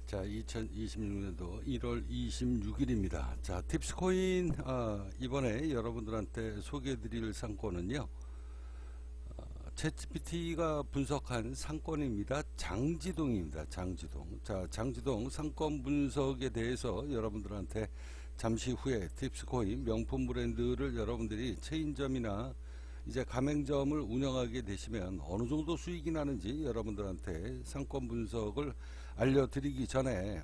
자, 2026년도 1월 26일입니다. 자, 팁스코인 이번에 여러분들한테 소개해드릴 상권은요, 챗GPT가 분석한 상권입니다. 장지동입니다. 장지동. 자, 장지동 상권 분석에 대해서 여러분들한테 잠시 후에 팁스코인 명품 브랜드를 여러분들이 체인점이나 이제 가맹점을 운영하게 되시면 어느 정도 수익이 나는지 여러분들한테 상권 분석을 알려드리기 전에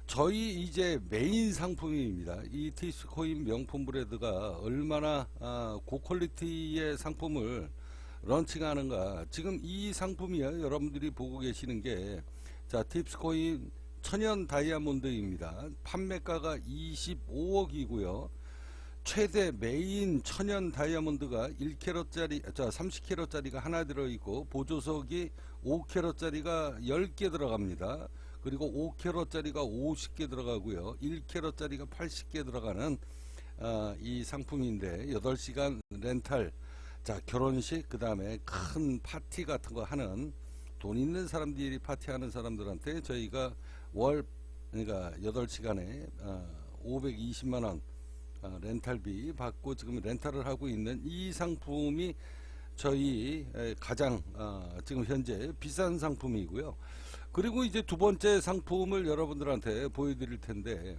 저희 이제 메인 상품입니다. 이 팁스코인 명품 브랜드가 얼마나 고퀄리티의 상품을 런칭하는가. 지금 이 상품이요, 여러분들이 보고 계시는 게 자, 팁스코인 천연 다이아몬드입니다. 판매가가 25억이고요. 최대 메인 천연 다이아몬드가 1캐럿짜리, 30캐럿짜리가 하나 들어있고, 보조석이 5캐럿짜리가 10개 들어갑니다. 그리고 5캐럿짜리가 50개 들어가고요. 1캐럿짜리가 80개 들어가는 이 상품인데, 8시간 렌탈, 자, 결혼식, 그 다음에 큰 파티 같은 거 하는, 돈 있는 사람들이 파티하는 사람들한테 저희가 그러니까 8시간에 520만원 렌탈비 받고 지금 렌탈을 하고 있는 이 상품이 저희 가장 지금 현재 비싼 상품이고요. 그리고 이제 두 번째 상품을 여러분들한테 보여드릴 텐데,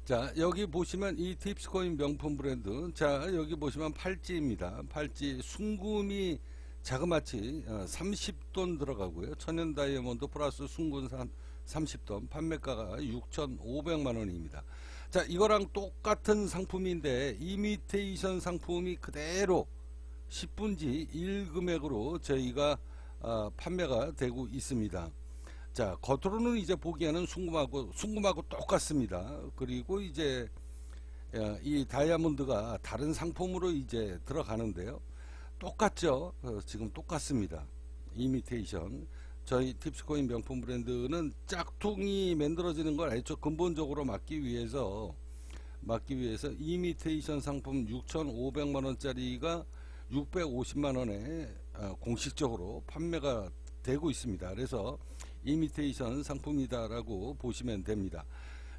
자, 여기 보시면 이 팁스코인 명품 브랜드, 자, 여기 보시면 팔찌입니다. 팔찌 순금이 자그마치 30돈 들어가고요. 천연 다이아몬드 플러스 순금 30돈, 판매가가 6,500만원입니다. 자, 이거랑 똑같은 상품인데 이미테이션 상품이 그대로 10분지 1금액으로 저희가 판매가 되고 있습니다. 자, 겉으로는 이제 보기에는 순금하고 똑같습니다. 그리고 이제 이 다이아몬드가 다른 상품으로 이제 들어가는데요. 똑같죠. 지금 똑같습니다. 이미테이션. 저희 팁스코인 명품 브랜드는 짝퉁이 만들어지는 걸 애초 근본적으로 막기 위해서 이미테이션 상품 6,500만원짜리가 650만원에 공식적으로 판매가 되고 있습니다. 그래서 이미테이션 상품이다라고 보시면 됩니다.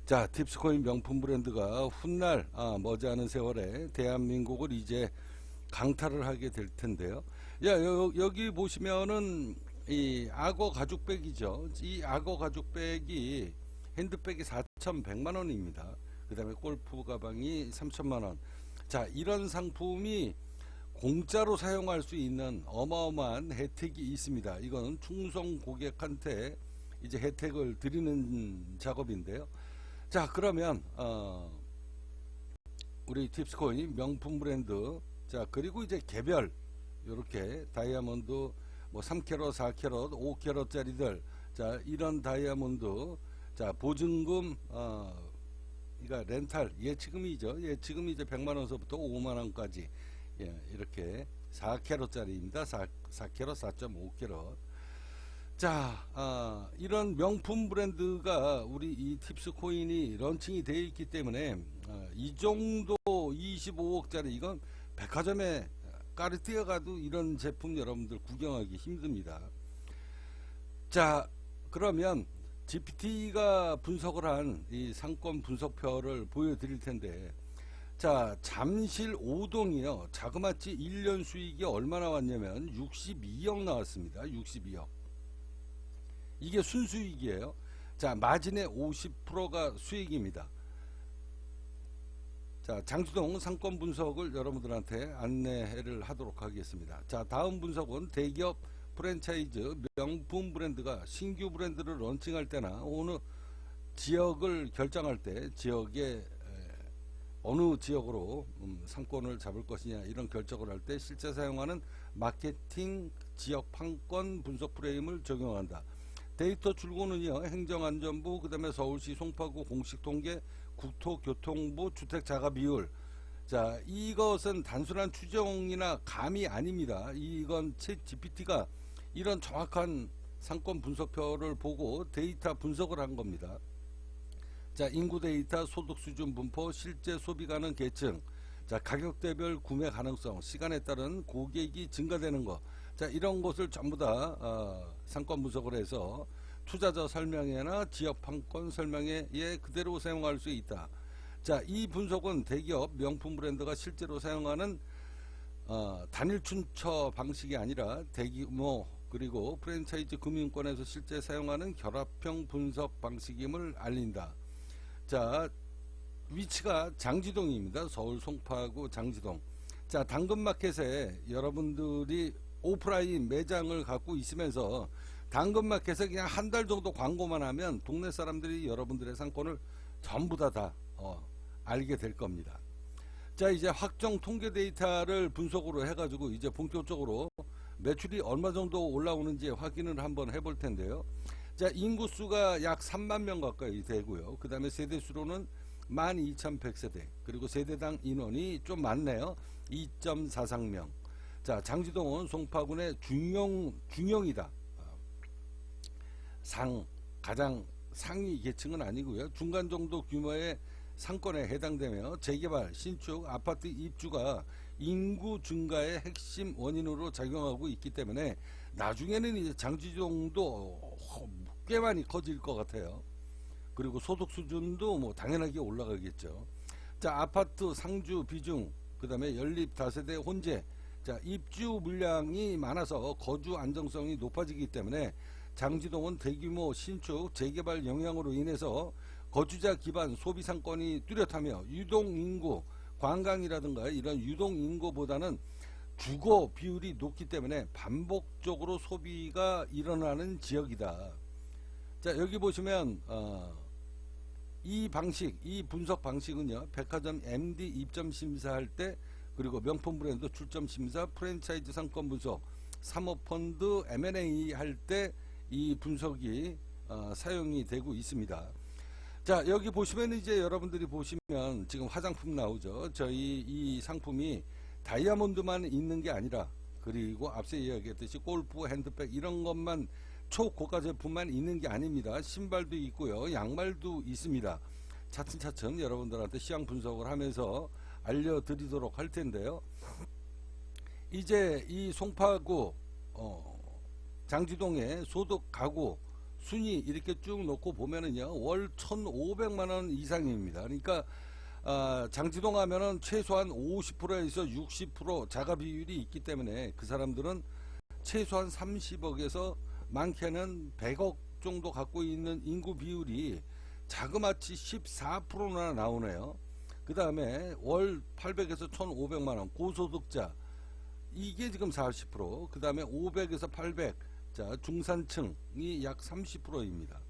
자, 팁스코인 명품 브랜드가 훗날 머지않은 세월에 대한민국을 이제 강타를 하게 될 텐데요. 여기 보시면은 이 악어 가죽백이죠. 이 악어 가죽백이 핸드백이 4,100만원입니다. 그 다음에 골프 가방이 3,000만원. 자, 이런 상품이 공짜로 사용할 수 있는 어마어마한 혜택이 있습니다. 이건 충성 고객한테 이제 혜택을 드리는 작업인데요. 자, 그러면 우리 팁스코인 명품 브랜드, 자, 그리고 이제 개별 요렇게 다이아몬드 뭐 3캐럿, 4캐럿, 5캐럿짜리들, 자, 이런 다이아몬드, 자, 보증금 그러니까 렌탈 예치금이죠. 예치금이 이제 100만원서부터 5만원까지, 예, 이렇게 4캐럿짜리입니다. 4캐럿, 4.5캐럿. 자, 이런 명품 브랜드가 우리 이 팁스코인이 런칭이 되어 있기 때문에 이 정도 25억짜리 이건 백화점에 까르 뛰어가도 이런 제품 여러분들 구경하기 힘듭니다. 자, 그러면 GPT가 분석을 한 이 상권 분석표를 보여드릴 텐데, 자, 잠실 5동이요, 자그마치 1년 수익이 얼마 나왔냐면 62억 나왔습니다. 62억. 이게 순수익이에요. 자, 마진의 50%가 수익입니다. 자, 장지동 상권 분석을 여러분들한테 안내를 하도록 하겠습니다. 자, 다음 분석은 대기업 프랜차이즈 명품 브랜드가 신규 브랜드를 런칭할 때나 어느 지역을 결정할 때 지역에 어느 지역으로 상권을 잡을 것이냐 이런 결정을 할 때 실제 사용하는 마케팅 지역 판권 분석 프레임을 적용한다. 데이터 출고는요, 행정안전부, 그 다음에 서울시 송파구 공식통계, 국토교통부 주택자가 비율. 자, 이것은 단순한 추정이나 감이 아닙니다. 이건 챗GPT가 이런 정확한 상권 분석표를 보고 데이터 분석을 한 겁니다. 자, 인구 데이터, 소득 수준 분포, 실제 소비 가능 계층, 자, 가격대별 구매 가능성, 시간에 따른 고객이 증가되는 것, 자, 이런 것을 전부 다 상권 분석을 해서 투자자 설명회나 지역 판권 설명회에 그대로 사용할 수 있다. 자, 이 분석은 대기업 명품 브랜드가 실제로 사용하는 단일 춘처 방식이 아니라 대규모 그리고 프랜차이즈 금융권에서 실제 사용하는 결합형 분석 방식임을 알린다. 자, 위치가 장지동입니다. 서울 송파구 장지동. 자, 당근마켓에 여러분들이 오프라인 매장을 갖고 있으면서 당근마켓에 그냥 한 달 정도 광고만 하면 동네 사람들이 여러분들의 상권을 전부 다 알게 될 겁니다. 자, 이제 확정 통계 데이터를 분석으로 해가지고 이제 본격적으로 매출이 얼마 정도 올라오는지 확인을 한번 해볼 텐데요. 자, 인구수가 약 3만 명 가까이 되고요. 그 다음에 세대수로는 12,100세대, 그리고 세대당 인원이 좀 많네요. 2.43명. 자, 장지동은 송파군의 중형이다. 가장 상위 계층은 아니고요. 중간 정도 규모의 상권에 해당되며 재개발, 신축, 아파트 입주가 인구 증가의 핵심 원인으로 작용하고 있기 때문에 나중에는 이제 장지동도 꽤 많이 커질 것 같아요. 그리고 소득 수준도 뭐 당연하게 올라가겠죠. 자, 아파트 상주 비중, 그 다음에 연립 다세대 혼재, 자, 입주 물량이 많아서 거주 안정성이 높아지기 때문에 장지동은 대규모 신축 재개발 영향으로 인해서 거주자 기반 소비 상권이 뚜렷하며 유동인구, 관광이라든가 이런 유동인구보다는 주거 비율이 높기 때문에 반복적으로 소비가 일어나는 지역이다. 자, 여기 보시면 이 방식, 이 분석 방식은요, 백화점 MD 입점 심사할 때, 그리고 명품 브랜드 출점 심사, 프랜차이즈 상권 분석, 사모펀드 M&A 할 때 이 분석이 사용이 되고 있습니다. 자, 여기 보시면 이제 여러분들이 보시면 지금 화장품 나오죠. 저희 이 상품이 다이아몬드만 있는 게 아니라, 그리고 앞서 이야기했듯이 골프, 핸드백 이런 것만 초고가 제품만 있는 게 아닙니다. 신발도 있고요, 양말도 있습니다. 차츰차츰 여러분들한테 시장 분석을 하면서 알려드리도록 할 텐데요. 이제 이 송파구 장지동의 소득 가구 순위 이렇게 쭉 놓고 보면은요, 월 1,500만원 이상입니다. 그러니까 장지동 하면은 최소한 50%에서 60% 자가 비율이 있기 때문에 그 사람들은 최소한 30억에서 많게는 100억 정도 갖고 있는 인구 비율이 자그마치 14%나 나오네요. 그 다음에 월 800에서 1,500만원 고소득자, 이게 지금 40%, 그 다음에 500에서 800, 자, 중산층이 약 30%입니다.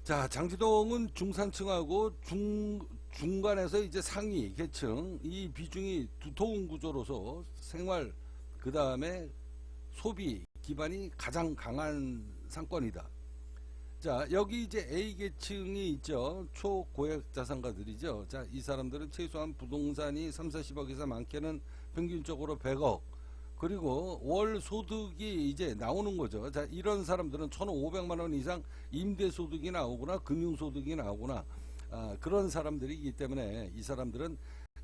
자, 장지동은 중산층하고 중간에서 이제 상위 계층, 이 비중이 두터운 구조로서 생활, 그 다음에 소비 기반이 가장 강한 상권이다. 자, 여기 이제 A 계층이 있죠. 초고액 자산가들이죠. 자, 이 사람들은 최소한 부동산이 3, 40억에서 많게는 평균적으로 100억, 그리고 월 소득이 이제 나오는 거죠. 자, 이런 사람들은 1,500만원 이상 임대소득이 나오거나 금융소득이 나오거나 그런 사람들이기 때문에 이 사람들은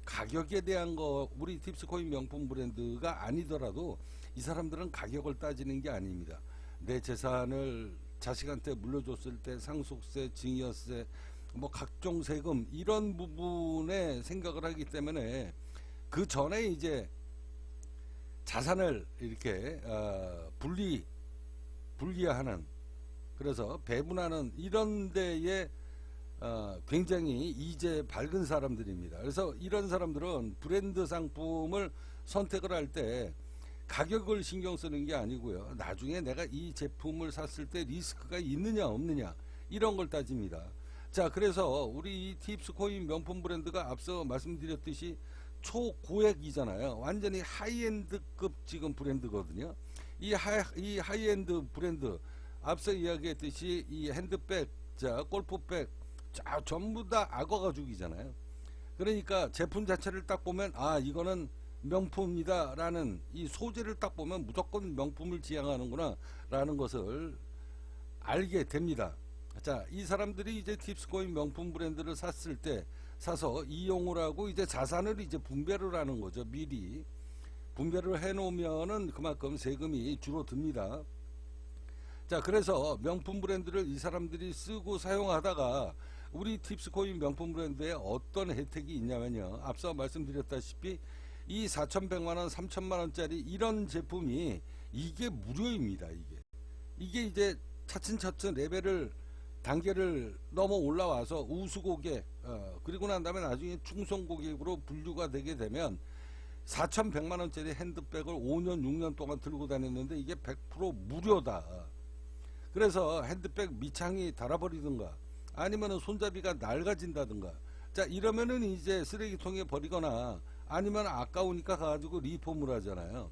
가격에 대한 거, 우리 팁스코인 명품 브랜드가 아니더라도 이 사람들은 가격을 따지는 게 아닙니다. 내 재산을 자식한테 물려줬을 때 상속세, 증여세, 뭐 각종 세금 이런 부분에 생각을 하기 때문에 그 전에 이제 자산을 이렇게 분리하는, 그래서 배분하는 이런 데에 굉장히 이제 밝은 사람들입니다. 그래서 이런 사람들은 브랜드 상품을 선택을 할 때 가격을 신경 쓰는 게 아니고요, 나중에 내가 이 제품을 샀을 때 리스크가 있느냐 없느냐 이런 걸 따집니다. 자, 그래서 우리 이 팁스코인 명품 브랜드가 앞서 말씀드렸듯이 초고액이잖아요. 완전히 하이엔드급 지금 브랜드거든요. 이 하이엔드 브랜드, 앞서 이야기했듯이 이 핸드백, 자, 골프백, 자, 전부 다 악어 가죽이잖아요. 그러니까 제품 자체를 딱 보면 이거는 명품이다 라는, 이 소재를 딱 보면 무조건 명품을 지향하는구나 라는 것을 알게 됩니다. 자, 이 사람들이 이제 팁스코인 명품 브랜드를 샀을 때, 사서 이용을 하고 이제 자산을 이제 분배를 하는 거죠. 미리 분배를 해 놓으면은 그만큼 세금이 줄어듭니다. 자, 그래서 명품 브랜드를 이 사람들이 쓰고 사용하다가 우리 팁스코인 명품 브랜드에 어떤 혜택이 있냐면요. 앞서 말씀드렸다시피 이 4,100만원, 3,000만원짜리 이런 제품이 이게 무료입니다. 이게 이제 차츰차츰 레벨을 단계를 넘어 올라와서 우수 고객, 그리고 난 다음에 나중에 충성 고객으로 분류가 되게 되면 4,100만원짜리 핸드백을 5년, 6년 동안 들고 다녔는데 이게 100% 무료다. 그래서 핸드백 밑창이 닳아버리든가 아니면은 손잡이가 낡아진다든가, 자, 이러면은 이제 쓰레기통에 버리거나 아니면 아까우니까 가지고 리폼을 하잖아요.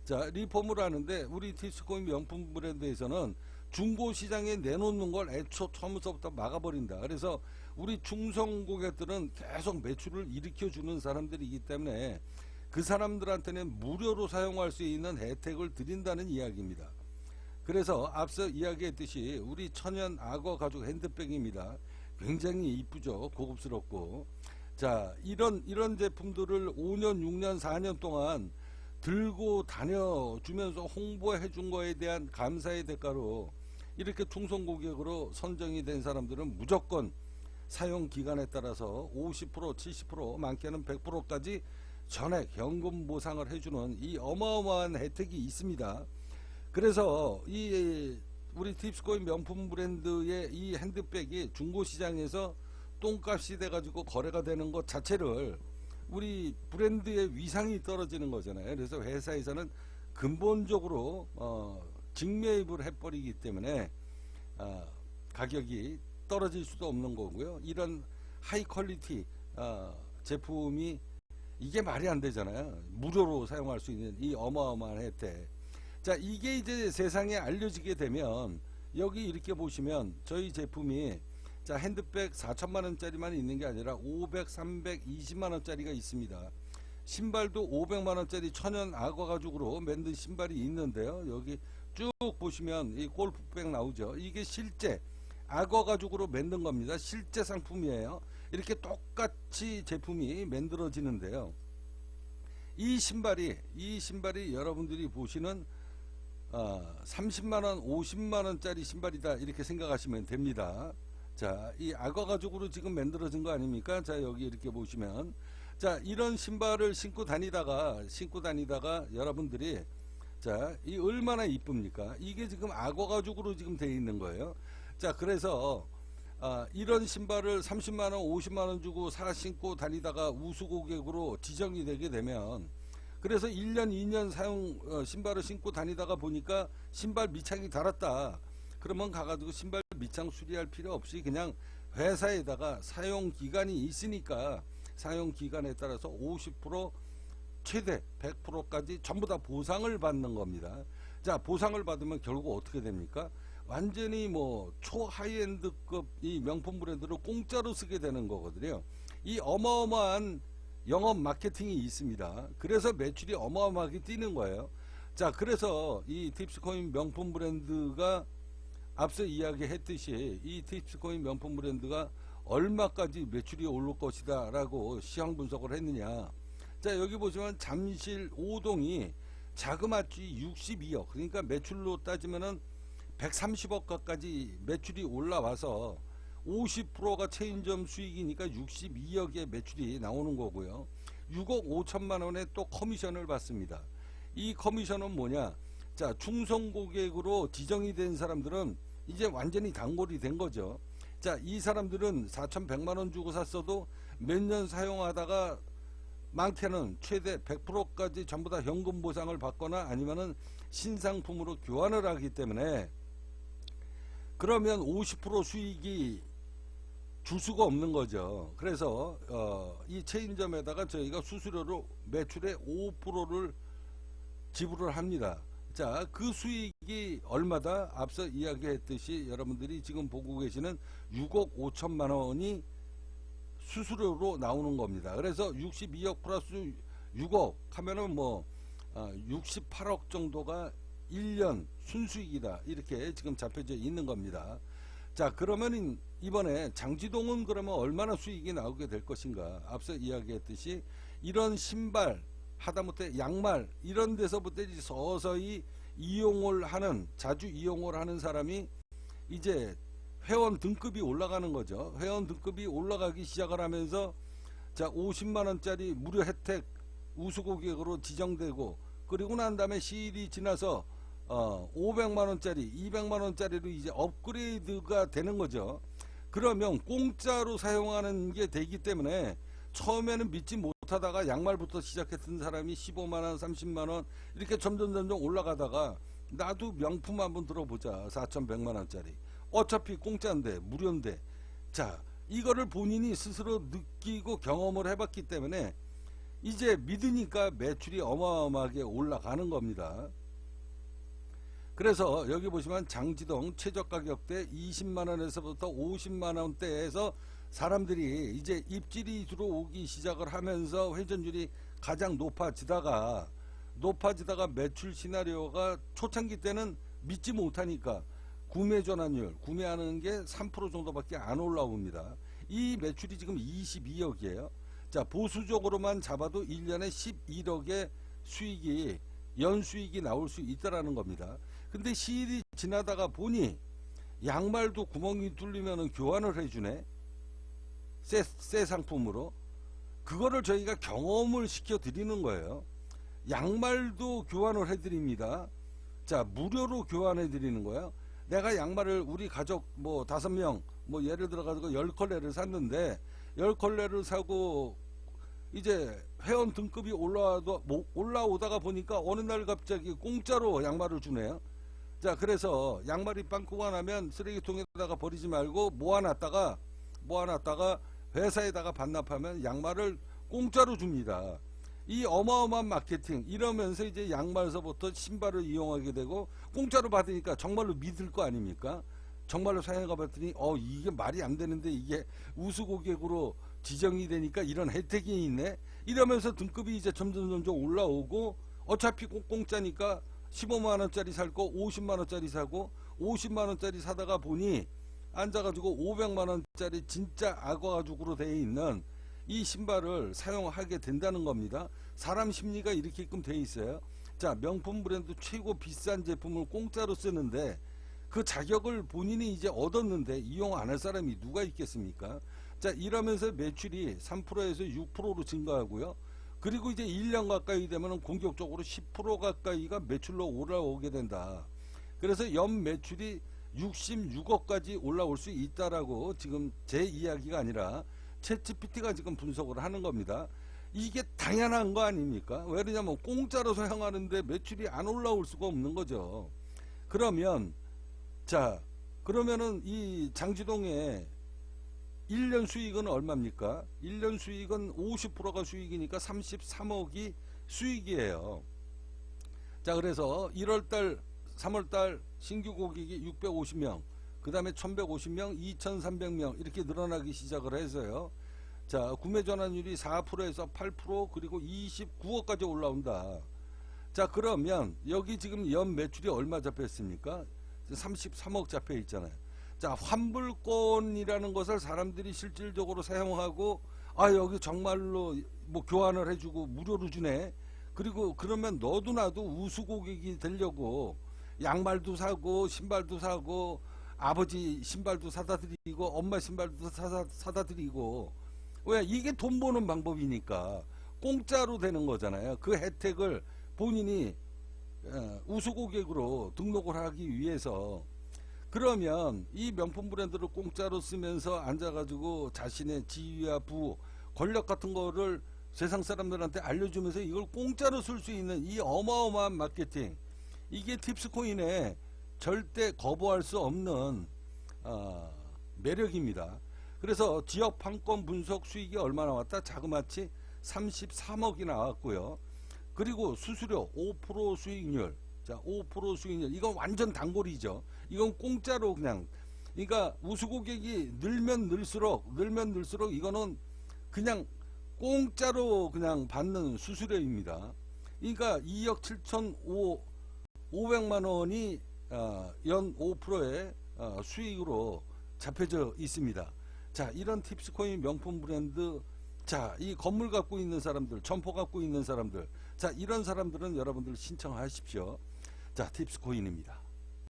자, 리폼을 하는데 우리 팁스코인 명품 브랜드에서는 중고 시장에 내놓는 걸 애초 처음부터 막아버린다. 그래서 우리 충성 고객들은 계속 매출을 일으켜 주는 사람들이기 때문에 그 사람들한테는 무료로 사용할 수 있는 혜택을 드린다는 이야기입니다. 그래서 앞서 이야기했듯이 우리 천연 악어 가죽 핸드백입니다. 굉장히 이쁘죠. 고급스럽고. 자, 이런 제품들을 5년, 6년, 4년 동안 들고 다녀주면서 홍보해 준 거에 대한 감사의 대가로 이렇게 충성 고객으로 선정이 된 사람들은 무조건 사용 기간에 따라서 50%, 70%, 많게는 100%까지 전액 현금 보상을 해주는 이 어마어마한 혜택이 있습니다. 그래서 이 우리 팁스코인 명품 브랜드의 이 핸드백이 중고시장에서 똥값이 돼가지고 거래가 되는 것 자체를 우리 브랜드의 위상이 떨어지는 거잖아요. 그래서 회사에서는 근본적으로 직매입을 해버리기 때문에 가격이 떨어질 수도 없는 거고요. 이런 하이 퀄리티 제품이 이게 말이 안 되잖아요. 무료로 사용할 수 있는 이 어마어마한 혜택. 자, 이게 이제 세상에 알려지게 되면 여기 이렇게 보시면 저희 제품이 자, 핸드백 4,000만원짜리만 있는 게 아니라 500, 320만원짜리가 있습니다. 신발도 500만원짜리 천연 악어 가죽으로 만든 신발이 있는데요. 여기 쭉 보시면 이 골프백 나오죠. 이게 실제 악어 가죽으로 만든 겁니다. 실제 상품이에요. 이렇게 똑같이 제품이 만들어지는데요. 이 신발이 여러분들이 보시는 30만원, 50만원짜리 신발이다, 이렇게 생각하시면 됩니다. 자, 이 악어 가죽으로 지금 만들어진 거 아닙니까? 자, 여기 이렇게 보시면, 자, 이런 신발을 신고 다니다가 여러분들이, 자, 이 얼마나 이쁩니까? 이게 지금 악어 가죽으로 지금 되어 있는 거예요. 자, 그래서 이런 신발을 30만원, 50만원 주고 신고 다니다가 우수 고객으로 지정이 되게 되면, 그래서 1년, 2년 신발을 신고 다니다가 보니까 신발 밑창이 닳았다. 그러면 가가지고 신발 밑창 수리할 필요 없이 그냥 회사에다가 사용 기간이 있으니까 사용 기간에 따라서 50%, 최대 100%까지 전부 다 보상을 받는 겁니다. 자, 보상을 받으면 결국 어떻게 됩니까? 완전히 뭐 초하이엔드급 이 명품 브랜드를 공짜로 쓰게 되는 거거든요. 이 어마어마한 영업 마케팅이 있습니다. 그래서 매출이 어마어마하게 뛰는 거예요. 자, 그래서 이 팁스코인 명품 브랜드가 앞서 이야기했듯이 이 팁스코인 명품 브랜드가 얼마까지 매출이 오를 것이다 라고 시황 분석을 했느냐. 자, 여기 보시면 잠실 5동이 자그마치 62억, 그러니까 매출로 따지면은 130억 가까지 매출이 올라와서 50%가 체인점 수익이니까 62억의 매출이 나오는 거고요. 6억 5천만 원의 또 커미션을 받습니다. 이 커미션은 뭐냐? 자, 충성 고객으로 지정이 된 사람들은 이제 완전히 단골이 된 거죠. 자, 이 사람들은 4,100만 원 주고 샀어도 몇 년 사용하다가 많게는 최대 100%까지 전부 다 현금 보상을 받거나 아니면은 신상품으로 교환을 하기 때문에, 그러면 50% 수익이 줄 수가 없는 거죠. 그래서 이 체인점에다가 저희가 수수료로 매출의 5%를 지불을 합니다. 자, 그 수익이 얼마다? 앞서 이야기했듯이 여러분들이 지금 보고 계시는 6억 5천만 원이 수수료로 나오는 겁니다. 그래서 62억 플러스 6억 하면은 뭐 68억 정도가 1년 순수익이다, 이렇게 지금 잡혀져 있는 겁니다. 자, 그러면 이번에 장지동은 그러면 얼마나 수익이 나오게 될 것인가? 앞서 이야기했듯이 이런 신발, 하다못해 양말 이런 데서부터 서서히 자주 이용을 하는 사람이 이제 회원 등급이 올라가는 거죠. 회원 등급이 올라가기 시작을 하면서 자 50만원짜리 무료 혜택 우수고객으로 지정되고, 그리고 난 다음에 시일이 지나서 500만원짜리 200만원짜리로 이제 업그레이드가 되는 거죠. 그러면 공짜로 사용하는 게 되기 때문에 처음에는 믿지 못하다가 양말부터 시작했던 사람이 15만원 30만원 이렇게 점점 올라가다가 나도 명품 한번 들어보자 4100만원짜리 어차피 공짜인데 무료인데, 자 이거를 본인이 스스로 느끼고 경험을 해봤기 때문에 이제 믿으니까 매출이 어마어마하게 올라가는 겁니다. 그래서 여기 보시면 장지동 최저가격대 20만원에서부터 50만원대에서 사람들이 이제 입질이 들어오기 시작을 하면서 회전율이 가장 높아지다가 매출 시나리오가 초창기 때는 믿지 못하니까 구매 전환율, 구매하는 게 3% 정도밖에 안 올라옵니다. 이 매출이 지금 22억이에요. 자, 보수적으로만 잡아도 1년에 11억의 수익이, 연수익이 나올 수 있다라는 겁니다. 근데 시일이 지나다가 보니 양말도 구멍이 뚫리면 교환을 해주네. 새 상품으로. 그거를 저희가 경험을 시켜 드리는 거예요. 양말도 교환을 해드립니다. 자, 무료로 교환해 드리는 거예요. 내가 양말을 우리 가족 뭐 5명 뭐 예를 들어 가지고 10컬레를 샀는데 10컬레를 사고 이제 회원 등급이 올라오다가 보니까 어느 날 갑자기 공짜로 양말을 주네요. 자, 그래서 양말이 빵꾸가 나면 쓰레기통에다가 버리지 말고 모아놨다가 회사에다가 반납하면 양말을 공짜로 줍니다. 이 어마어마한 마케팅, 이러면서 이제 양말서부터 신발을 이용하게 되고 공짜로 받으니까 정말로 믿을 거 아닙니까? 정말로 사용해 봤더니 이게 말이 안 되는데 이게 우수 고객으로 지정이 되니까 이런 혜택이 있네. 이러면서 등급이 이제 점점 올라오고, 어차피 공짜니까 15만원짜리 살 거 50만원짜리 사고, 50만원짜리 사다가 보니 앉아가지고 500만원짜리 진짜 악어 가죽으로 되어 있는 이 신발을 사용하게 된다는 겁니다. 사람 심리가 이렇게끔 되어 있어요. 자, 명품 브랜드 최고 비싼 제품을 공짜로 쓰는데 그 자격을 본인이 이제 얻었는데 이용 안 할 사람이 누가 있겠습니까? 자, 이러면서 매출이 3%에서 6%로 증가하고요. 그리고 이제 1년 가까이 되면 공격적으로 10% 가까이가 매출로 올라오게 된다. 그래서 연 매출이 66억까지 올라올 수 있다라고 지금 제 이야기가 아니라 챗GPT가 지금 분석을 하는 겁니다. 이게 당연한 거 아닙니까? 왜냐면 공짜로 사용하는데 매출이 안 올라올 수가 없는 거죠. 그러면은 이 장지동의 1년 수익은 얼마입니까? 1년 수익은 50%가 수익이니까 33억이 수익이에요. 자, 그래서 1월달 3월달 신규 고객이 650명, 그 다음에 1150명, 2300명 이렇게 늘어나기 시작을 해서요. 자, 구매 전환율이 4%에서 8%, 그리고 29억까지 올라온다. 자, 그러면 여기 지금 연 매출이 얼마 잡혀 있습니까? 33억 잡혀 있잖아요. 자, 환불권이라는 것을 사람들이 실질적으로 사용하고, 여기 정말로 뭐 교환을 해주고 무료로 주네. 그리고 그러면 너도 나도 우수 고객이 되려고 양말도 사고 신발도 사고 아버지 신발도 사다 드리고 엄마 신발도 사다 드리고, 왜? 이게 돈 버는 방법이니까 공짜로 되는 거잖아요. 그 혜택을 본인이 우수 고객으로 등록을 하기 위해서. 그러면 이 명품 브랜드를 공짜로 쓰면서 앉아가지고 자신의 지위와 부호, 권력 같은 거를 세상 사람들한테 알려주면서 이걸 공짜로 쓸 수 있는 이 어마어마한 마케팅, 이게 팁스코인의 절대 거부할 수 없는 매력입니다. 그래서 지역 판권 분석 수익이 얼마 나왔다? 자그마치 33억이 나왔고요. 그리고 수수료 5% 수익률, 자 5% 수익률, 이건 완전 단골이죠. 이건 공짜로 그냥, 그러니까 우수 고객이 늘면 늘수록 이거는 그냥 공짜로 그냥 받는 수수료입니다. 그러니까 2억 7,500만 원이 연 5%의 수익으로 잡혀져 있습니다. 자, 이런 팁스코인 명품 브랜드, 자, 이 건물 갖고 있는 사람들, 점포 갖고 있는 사람들, 자, 이런 사람들은 여러분들 신청하십시오. 자, 팁스 코인입니다.